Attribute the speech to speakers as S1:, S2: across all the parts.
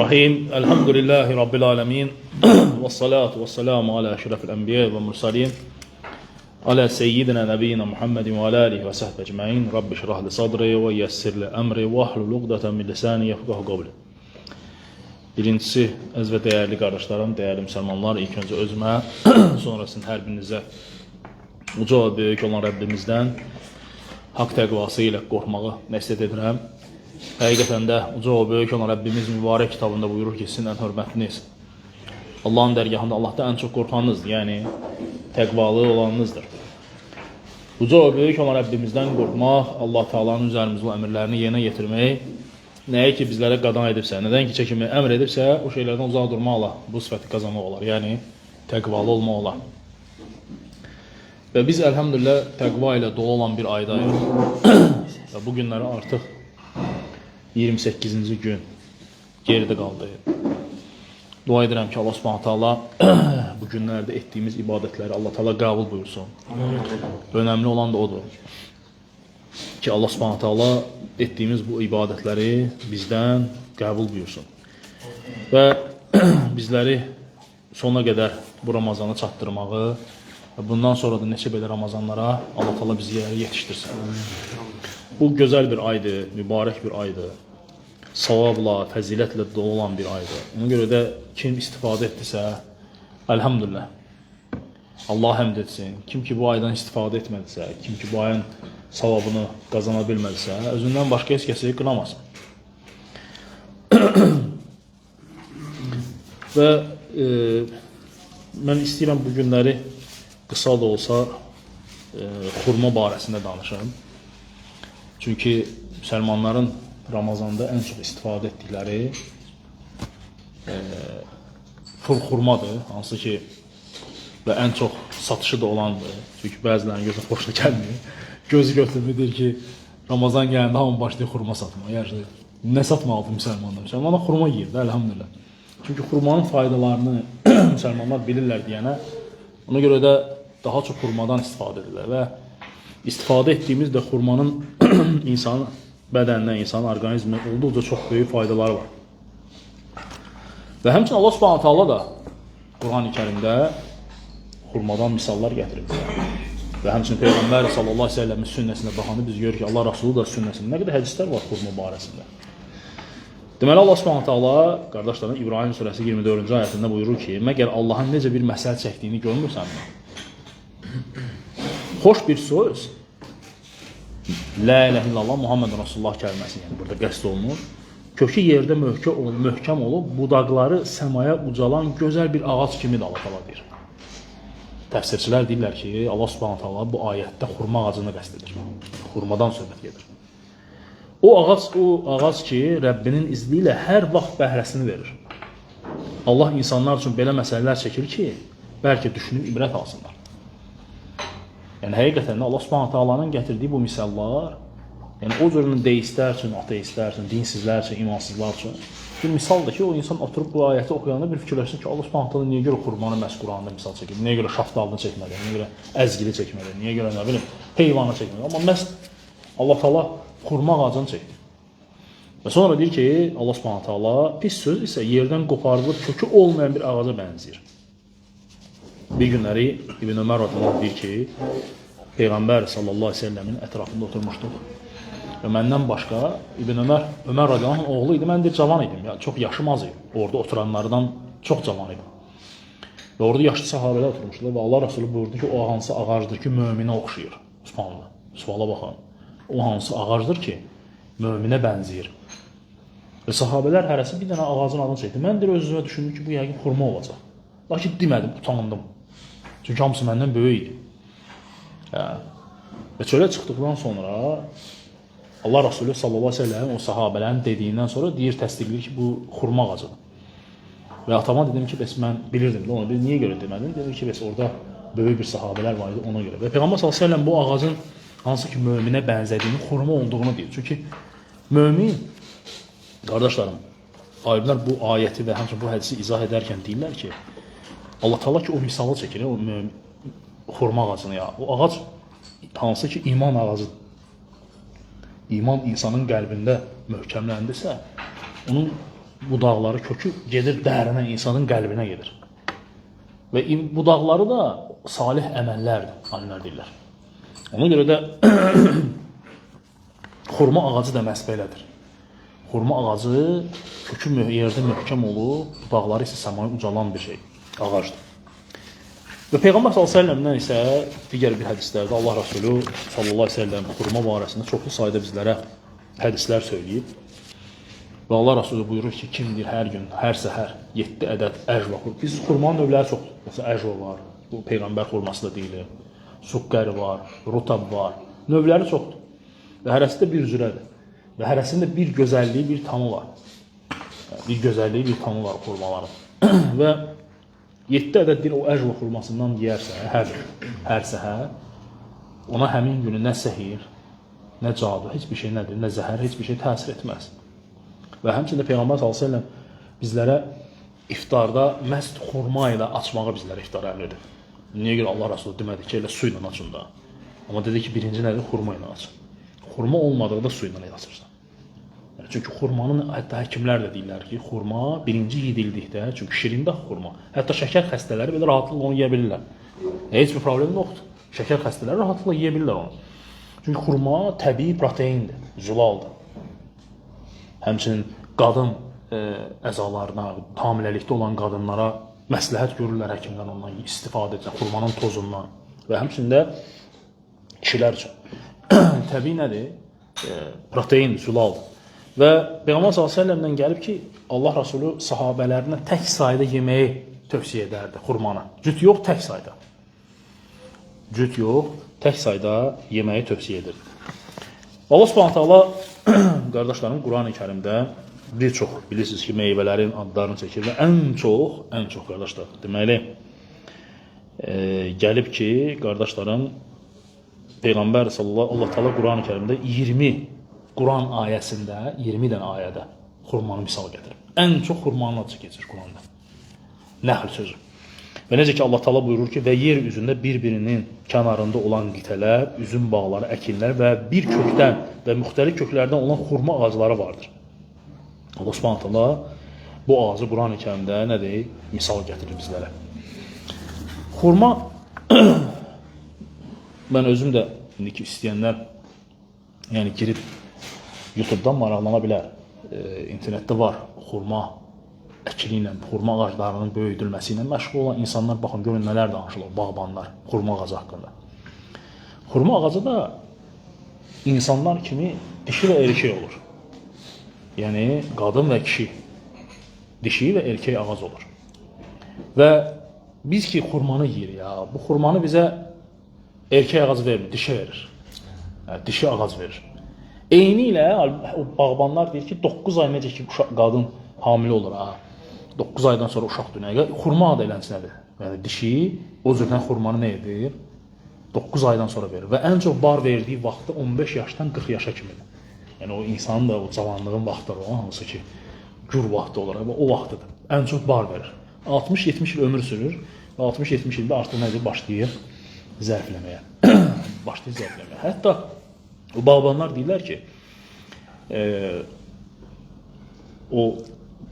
S1: Rahim, elhamdülillahi rabbil alemin, ve salatu ve selamu ala şerefil enbiya ve mursalin, ala seyyidina nebiyyina Muhammedin ve ala alihi ve sahbihi ecmaîn. Rabbi şrah li sadri ve yessir li emri ve ahlul uqdeten min lisani yefqahu qawli. Birincisi, əziz və dəyərli qardaşlarım, dəyərli müsəlmanlar, ilk öncə özümə, sonrasında hər birinizə uca və böyük olan Rəbbimizdən haqq təqvası ilə qorxmağı nəsət edirəm. Həqiqətən də uca və böyük olan Rəbbimiz mübarək kitabında buyurur ki, sizin ən hörmətliniz Allahın dərgahında Allah'ta ən çox qorxanınızdır, yəni təqvalı olanınızdır. Uca və böyük olan Rəbbimizdən qorxmaq, Allah Taala'nın üzərimizdə o əmrlərini yerinə yetirmək, nəyə ki bizlərə qadan edibsə, nədən ki çəkinməyi əmr edibsə, o şeylərdən uzaq durmaqla bu sifəti qazanmaq olar, yəni təqvalı olmaq olar. Və biz əlhamdülillah təqva ilə dolu olan bir aydayıq və bu günləri artıq 28-ci gün geridə qaldı. Dua edirəm ki, Allah Subhanahu taala bu günlərdə etdiyimiz ibadətləri Allah Taala qəbul buyursun. Önəmli olan da odur ki, Allah Subhanahu taala etdiyimiz bu ibadətləri bizdən qəbul buyursun. Və bizləri sona qədər bu Ramazanı çatdırmağı və bundan sonra da neçə belə Ramazanlara Allah Taala bizi yetişdirsin. Bu gözəl bir aydır, mübarək bir aydır. Savabla, fəzilətlə dolu olan bir aydır. Ona görə də kim istifadə etdisə, əlhamdülillah, Allah həmd etsin. Kim ki bu aydan istifadə etmədisə, kim ki bu ayın savabını qazana bilmədisə, özündən başqa heç kəsi qınamasın. Və mən istəyirəm bu günləri qısa da olsa xurma barəsində danışım. Çünki müsəlmanların Ramazanda ən çox istifadə etdikləri xurmadır, hansı ki və ən çox satışı da olandır. Çünki bəzilərinin gözü xoşuna gəlmir. Gözü götürmür, deyir ki, Ramazan gələndə hamı başlayır xurma satmağa. Yəni, nə satmalıdır müsəlmanlar? Müsəlmanlar xurma yiyir də, əlhamdülillah. Çünki xurmanın faydalarını müsəlmanlar bilirlər deyənə, ona görə də daha çox xurmadan istifadə edirlər və istifadə etdiyimiz də xurmanın insanın bədəninə, insanın orqanizminə olduqca çox böyük faydaları var. Və həmçinin Allah Subhanahu taala da Quran-ı Kərimdə xurmadan misallar gətirib. Və həmçinin Peyğəmbər sallallahu əleyhi və səlləmin sünnəsinə baxanda biz görürük ki, Allah Rəsulu da sünnəsində nə qədər hədislər var xurma barəsində. Deməli Allah Subhanahu taala qardaşlarım İbrahim surəsi 24-cü ayəsində buyurur ki, məgər Allahın necə bir məsəl çəkdiyini görmürsənmi? Xoş bir söz, La ilahe illallah Muhammed Rasulullah kəlməsi, yəni burada qəsd olunur. Kökü yerdə möhkəm olub, budaqları səmaya ucalan gözəl bir ağac kimi də Allah Taala deyir. Təfsirçilər deyirlər ki, Allah Subhanahu taala bu ayətdə xurma ağacını qəsd edir. Xurmadan söhbət gedir. O ağac ki, Rəbbinin izni ilə hər vaxt bəhrəsini verir. Allah insanlar üçün belə məsələlər çəkir ki, bəlkə düşünüb ibrət alsınlar. Yəni, həqiqətən də Allah Subhanahu taalanın gətirdiyi bu misallar, yəni o cürünün deistlər üçün, ateistlər üçün, dinsizlər üçün, imansızlar üçün bir misaldır ki, o insan oturub bu ayəti oxuyanda bir fikirləşsin ki, Allah Subhanahu taala niyə görə xurmanı məhz Quranda misal çəkir, niyə görə şaftalını çəkmədi, niyə görə əzgili çəkmədi, niyə görə nə bilim, heyvanı çəkmədi. Amma məhz Allah Taala xurma ağacını çəkdi. Və sonra deyir ki, Allah Subhanahu taala pis söz isə yerdən qoparılıb kökü olmayan bir ağaca bənzəyir. Bir günləri İbn Ömər radiyallahu deyir ki, Peyğəmbər sallallahu əleyhi və səlləmin ətrafında oturmuşduq. Və məndən başqa İbn Ömər radiyallahu oğlu idi, mən də cavan idim, ya çox yaşım az idi. Orada oturanlardan çox cavan idim. Və orada yaşlı sahabələr oturmuşdular və Allah Rəsulü buyurdu ki, o hansı ağacdır ki, möminə oxşayır. Subhanallah. Suala baxın. O hansı ağacdır ki, möminə bənzəyir. Və sahabələr hərəsi bir dənə ağacın adını çəkdi. Mən də öz-özümə düşündüm ki, bu yəqin xurma olacaq. Lakin demədim, utandım. Çünki hamısı məndən böyük idi. Və çölə çıxdıqdan sonra Allah Resulü sallallahu əleyhi və səlləm o sahabələrin dediyindən sonra deyir, təsdiqləyir ki, bu xurma ağacıdır. Və atama dedim ki, bəs mən bilirdim də ona, niyə görə demədim? Dedim ki, bəs orada böyük bir sahabələr var idi ona görə. Və Peyğəmbər sallallahu əleyhi və səlləm bu ağacın hansı ki möminə bənzədiyini, xurma olduğunu deyir. Çünki mömin, qardaşlarım, alimlər bu ayəti və həmçinin bu hədisi izah edərkən deyirlər ki, Allah Taala ki o misalı çəkir, o xurma ağacını ya. O ağac hansı ki iman ağacıdır. İman insanın qəlbində möhkəmləndirsə, onun budaqları kökü gedir dərinə, insanın qəlbinə gedir. Və budaqları da salih əməllərdir, alimlər deyirlər. Ona görə də xurma ağacı da məhz belədir. Xurma ağacı kökü yerdə möhkəm olub, budaqları isə səmaya ucalan bir şey, ağacdır. Və Peyğəmbər s.ə.v-dən isə digər bir hədislərdə Allah Rasulü s.ə.v xurma barəsində çoxlu sayda bizlərə hədislər söyləyib. Və Allah Rasulü buyurur ki, kimdir hər gün, hər səhər 7 ədəd əcva xurma. Biz xurmanın növləri çoxdur. Məsələn, əcva var, bu Peyğəmbər xurması da deyilir. Suqqəri var, rutab var. Növləri çoxdur. Və hərəsi də bir üzrədir. Və hərəsində bir gözəlliyi, bir tamı var. Bir gözəlliyi, bir tamı var xurmaların. Və 7 ədəd bir o əcva xurmasından yeyərsə, hər səhər, ona həmin günü nə səhir, nə cadu, heç bir şey nədir, nə zəhər, heç bir şey təsir etməz. Və həmçində Peyğəmbər s.ə.v bizlərə iftarda məhz xurma ilə açmağı bizlərə iftar əmr edir. Niyə görə Allah Rasulü demədi ki, elə su ilə açın da. Amma dedi ki, birinci nədir? Xurma ilə açın. Xurma olmadıqda su ilə açırsan. Yəni, çünki xurmanın, hətta həkimlər də deyirlər ki, xurma birinci yedildikdə, çünki şirində xurma, hətta şəkər xəstələri belə rahatlıqla onu yeyə bilirlər. Heç bir problem yoxdur. Şəkər xəstələri rahatlıqla yeyə bilirlər onu. Çünki xurma təbii proteindir, zülaldır. Həmçinin qadın əzalarına, hamiləlikdə olan qadınlara məsləhət görürlər həkimdən ondan istifadə edir, xurmanın tozundan. Və həmçində kişilər üçün təbii nədir? Protein, zülaldır. Və Peyğəmbər s.ə.v-dən gəlib ki, Allah Rasulü sahabələrinə tək sayda yeməyi tövsiyə edərdi xurmanı. Cüt yox, tək sayda. Cüt yox, tək sayda yeməyi tövsiyə edirdi. Allah Subhanahu qardaşlarım Qurani Kərimdə bir çox bilirsiniz ki, meyvələrin adlarını çəkir və ən çox qardaşlar deməli gəlib ki, qardaşlarım Peyğəmbər sallallahu Allah Qurani Kərimdə 20 Quran ayəsində 20 dənə ayədə xurmanı misal gətirib. Ən çox xurmanın adı keçir Quranda. Nəhl sözü. Və necə ki Allah Taala buyurur ki, və yer üzündə bir-birinin kənarında olan qitələr, üzüm bağları, əkinlər və bir kökdən və müxtəlif köklərdən olan xurma ağacları vardır. Allah Subhanahu taala bu ağacı Qurani Kərimdə nə deyir? Misal gətirir bizlərə. Xurma mən özüm də indiki istəyənlər yəni girib YouTube-dan maraqlana bilər. İnternetdə var xurma əkili ilə, xurma ağaclarının böyüdülməsi ilə məşğul olan insanlar, baxın, görün nələr danışılır, bağbanlar, xurma ağacı haqqında. Xurma ağacı da insanlar kimi dişi və erkək olur. Yəni, qadın və kişi, dişi və erkək ağac olur. Və biz ki, xurmanı yiyir ya, bu xurmanı bizə erkək ağac vermir, dişi verir. Dişi ağac verir. Eyni ilə, o bağbanlar deyir ki, 9 ay necə ki, qadın hamilə olur, 9 aydan sonra uşaq dünyaya, xurma da eləncədir. Yəni, dişi o cürdən xurmanı nə edir? 9 aydan sonra verir. Və ən çox bar verdiyi vaxtı 15 yaşdan 40 yaşa kimidir. Yəni, o insanın da o cavanlığın vaxtları o, hansı ki, gür vaxtı olur, o vaxtıdır. Ən çox bar verir. 60-70 il ömür sürür və 60-70 ildə artıq nədir? Başlayır zərfləməyə. Başlayır zərfləməyə. Hətta o bağbanlar deyirlər ki, o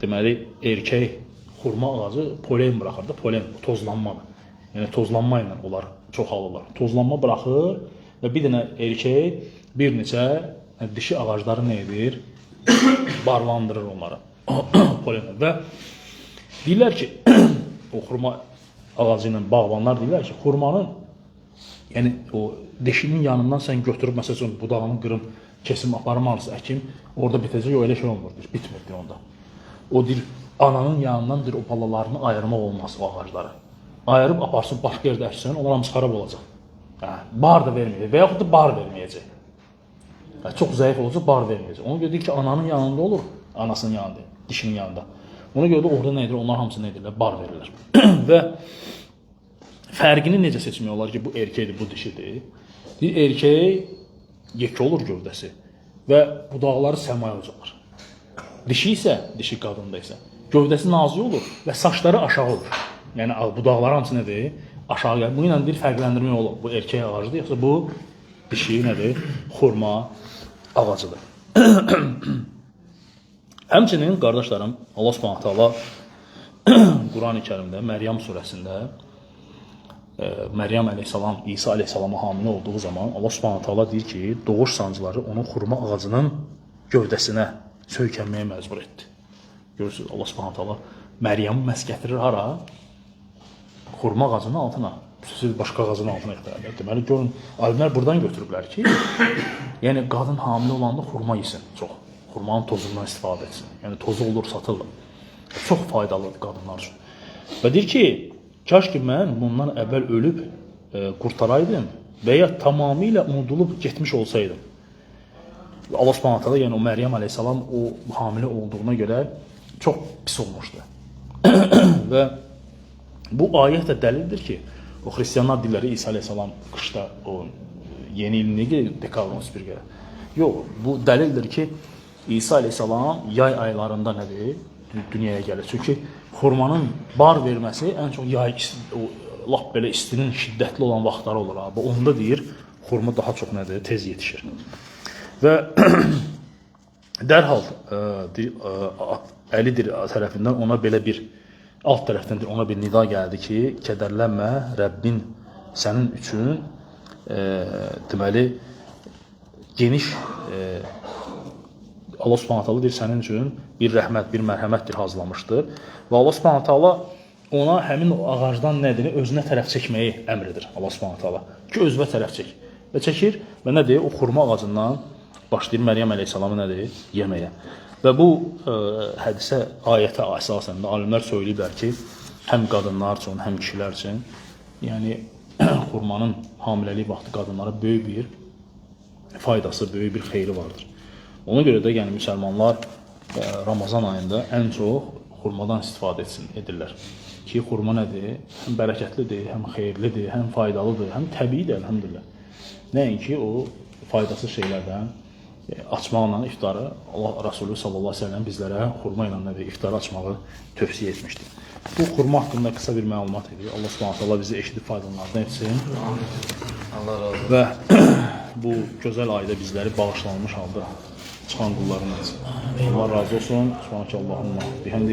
S1: deməli erkək xurma ağacı polen buraxır da, polen tozlanmadır. Yəni tozlanma ilə onlar çoxalırlar. Tozlanma buraxır və bir dənə erkək bir neçə dişi ağacları nə edir? Barlandırır onları. Polen. Və deyirlər ki, o xurma ağacı ilə bağbanlar deyirlər ki, xurmanın yəni o dişinin yanından sən götürüb məsələn budağını qırım, kesim aparmalısın, əkim, orada bitəcək, o elə şey olmur, bitmir onda. O deyir, ananın yanındandır o balalarını ayırmaq olmaz o ağacları. Ayırıb aparsın, başqa yerdə əksən, onlar hamısı xarab olacaq. Bar da verməyəcək və yaxud da bar verməyəcək. Çox zəif olacaq, bar verməyəcək. Ona görə deyir ki, ananın yanında olur, anasının yanında, dişinin yanında. Ona görə də orada nə edir, onlar hamısı nə edirlər, bar verirlər. Və fərqini necə seçmək olar ki, bu erkəkdir, bu dişidir? Deyir, erkək yekə olur gövdəsi və budaqları səmaya ucalır. Dişi isə, dişi qadında isə, gövdəsi nazik olur və saçları aşağı olur. Yəni, budaqları hamısı nədir? Aşağı gəlir. Bu ilə bir fərqləndirmək olur. Bu erkək ağacıdır, yoxsa bu dişi nədir? Xurma ağacıdır. Həmçinin qardaşlarım, Allah Subhanahu taala Quran-ı Kərimdə Məryəm surəsində Məryəm əleyhissalam İsa əleyhissalama hamilə olduğu zaman Allah Subhanahu taala deyir ki, doğuş sancıları onun xurma ağacının gövdəsinə söykənməyə məcbur etdi. Görürsünüz, Allah Subhanahu taala Məryəmi məs gətirir hara? Xurma ağacının altına. Siz başqa ağacın altına ixtira edir. Deməli, görün, alimlər buradan götürüblər ki, yəni qadın hamilə olanda xurma yesin çox. Xurmanın tozundan istifadə etsin. Yəni tozu olur, satılır. Çox faydalıdır qadınlar üçün. Və deyir ki, kaş ki mən bundan əvvəl ölüb qurtaraydım və ya tamamilə unudulub getmiş olsaydım. Allah Subhanahu taala, yəni o Məryəm əleyhissalam o hamilə olduğuna görə çox pis olmuşdu. Və bu ayət də dəlildir ki, o xristianlar dilləri İsa əleyhissalam qışda o yeni il necə dekalon spirgə. Yox, bu dəlildir ki, İsa əleyhissalam yay aylarında nədir? Dünyaya gəlir. Çünki xurmanın bar verməsi ən çox yay o lap belə istinin şiddətli olan vaxtları olur abi. Onda deyir, xurma daha çox nədir? Tez yetişir. Və dərhal Əli tərəfindən ona belə bir alt tərəfdən ona bir nida gəldi ki, kədərlənmə, Rəbbin sənin üçün deməli geniş Allah Subhanahu taala deyir sənin üçün bir rəhmət, bir mərhəmətdir hazırlamışdır. Və Allah Subhanahu taala ona həmin o ağacdan nədir? Özünə tərəf çəkməyi əmr edir Allah Subhanahu taala. Ki özünə tərəf çək. Və çəkir və nədir? O xurma ağacından başlayır Məryəm əleyhissalamı nədir? Yeməyə. Və bu hədisə, ayətə əsasən də alimlər söyləyiblər ki, həm qadınlar üçün, həm kişilər üçün, yəni xurmanın hamiləlik vaxtı qadınlara böyük bir faydası, böyük bir xeyri vardır. Ona görə də yəni müsəlmanlar Ramazan ayında ən çox xurmadan istifadə edirlər. Ki, xurma nədir? Həm bərəkətlidir, həm xeyirlidir, həm faydalıdır, həm təbiidir, əlhəmdülillah. Nəinki o faydasız şeylərdən açmaqla iftarı Allah Rasulü sallallahu əleyhi və səlləm bizlərə xurma ilə nədir? İftarı açmağı tövsiyə etmişdir. Bu xurma haqqında qısa bir məlumat edir. Allah Subhanahu taala bizi eşidib faydalanlardan etsin.
S2: Allah razı olsun.
S1: Və bu gözəl ayda bizləri bağışlanmış halda çıxan qullarına etsin. Allah razı olsun. Subhanakallahumma bihamdik.